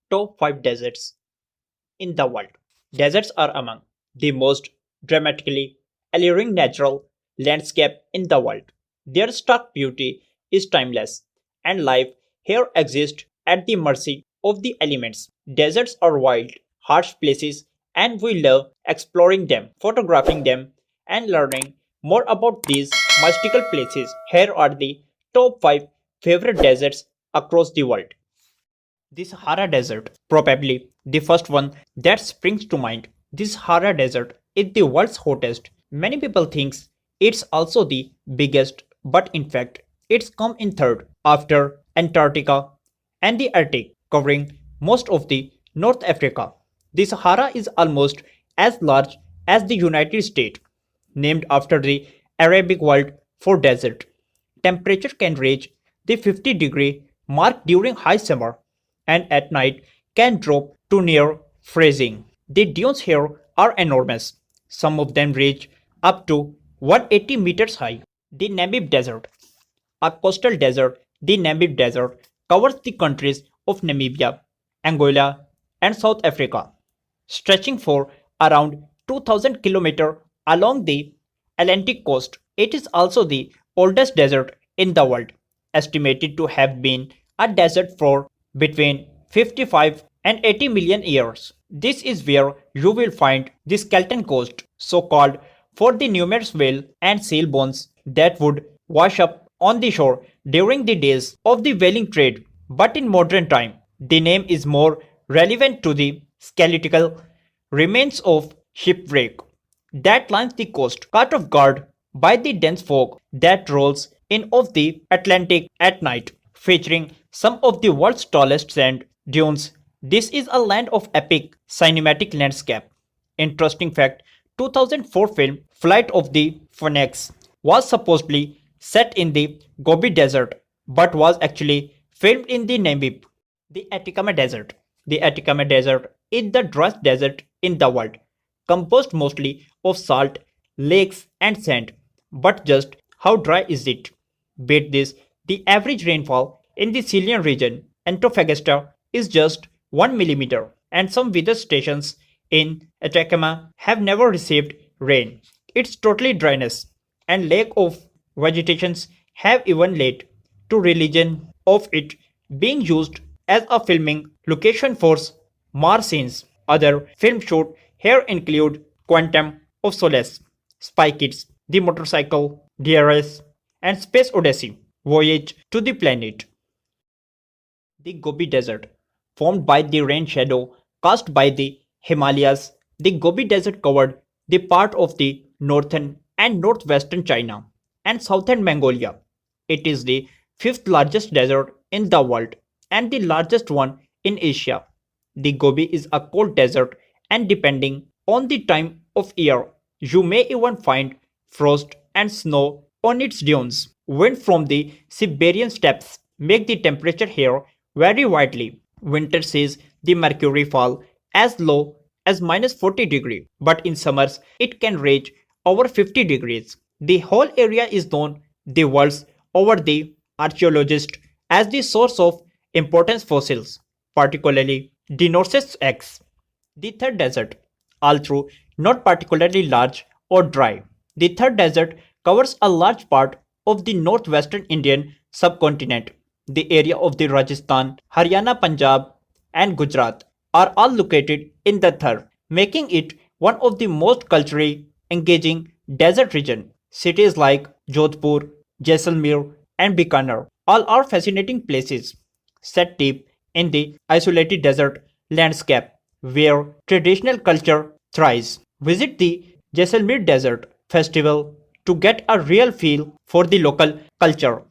Top 5 deserts in the world. Deserts are among the most dramatically alluring natural landscape in the world. Their stark beauty is timeless, and life here exists at the mercy of the elements. Deserts are wild, harsh places, and we love exploring them, photographing them, and learning more about these mystical places. Here are the top 5 favorite deserts across the world. The Sahara Desert, probably the first one that springs to mind. The Sahara Desert is the world's hottest. Many people think it's also the biggest, but in fact, it's come in third after Antarctica and the Arctic, covering most of the North Africa. The Sahara is almost as large as the United States, named after the Arabic word for desert. Temperature can reach the 50-degree mark during high summer and at night can drop to near freezing. The dunes here are enormous. Some of them reach up to 180 meters high. The Namib Desert, a coastal desert, the Namib Desert covers the countries of Namibia, Angola, and South Africa, stretching for around 2000 kilometers along the Atlantic coast. It is also the oldest desert in the world, estimated to have been a desert for between 55 and 80 million years. This is where you will find the skeleton coast, so called for the numerous whale and seal bones that would wash up on the shore during the days of the whaling trade. But in modern time, the name is more relevant to the skeletal remains of shipwreck that lines the coast, caught off guard by the dense fog that rolls in of the Atlantic at night, featuring some of the world's tallest sand dunes. This is a land of epic cinematic landscape. Interesting fact, 2004 film Flight of the Phoenix was supposedly set in the Gobi Desert but was actually filmed in the Namib. The Atacama Desert. The Atacama Desert is the driest desert in the world, composed mostly of salt, lakes, and sand. But just how dry is it? Beat this, the average rainfall in the Chilean region, Antofagasta, is just 1 millimeter, and some weather stations in Atacama have never received rain. Its totally dryness and lack of vegetations have even led to religion of it being used as a filming location for Mars scenes. Other film shoot here include Quantum of Solace, Spy Kids, The Motorcycle, DRS, and Space Odyssey, Voyage to the Planet. The Gobi Desert, formed by the rain shadow cast by the Himalayas. The Gobi Desert covered the part of the northern and northwestern China and southern Mongolia. It is the fifth largest desert in the world and the largest one in Asia. The Gobi is a cold desert, and depending on the time of year, you may even find frost and snow on its dunes. Wind from the Siberian steppes make the temperature here vary widely. Winter sees the mercury fall as low as minus 40 degrees, but in summers it can reach over 50 degrees. The whole area is known the world's over the archaeologists as the source of important fossils, particularly Dinosaurus X. The third desert, although not particularly large or dry. The third desert covers a large part of the northwestern Indian subcontinent. The area of the Rajasthan, Haryana, Punjab, and Gujarat are all located in the third, making it one of the most culturally engaging desert region. Cities like Jodhpur, Jaisalmer, and Bikaner all are fascinating places set deep in the isolated desert landscape where traditional culture thrives. Visit the Jaisalmer Desert Festival to get a real feel for the local culture.